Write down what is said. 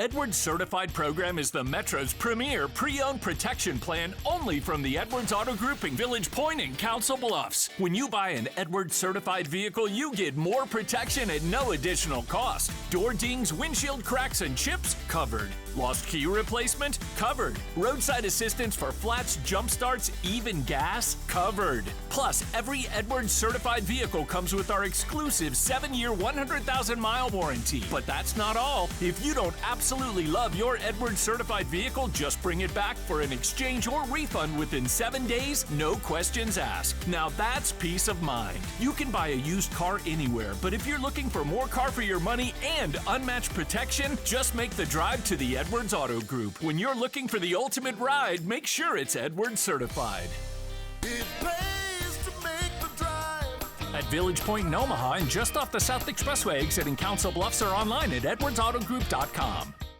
Edwards Certified program is the Metro's premier pre-owned protection plan only from the Edwards Auto Group in Village Point and Council Bluffs. When you buy an Edwards Certified vehicle, you get more protection at no additional cost. Door dings, windshield cracks and chips, covered. Lost key replacement? Covered. Roadside assistance for flats, jump starts, even gas? Covered. Plus, every Edwards Certified vehicle comes with our exclusive 7-year, 100,000-mile warranty. But that's not all. If you don't absolutely love your Edwards Certified vehicle, just bring it back for an exchange or refund within 7 days, no questions asked. Now that's peace of mind. You can buy a used car anywhere, but if you're looking for more car for your money and unmatched protection, just make the drive to the Edwards Auto Group. When you're looking for the ultimate ride, make sure it's Edwards Certified. It pays to make the drive. At Village Point in Omaha and just off the South Expressway exiting Council Bluffs or online at edwardsautogroup.com.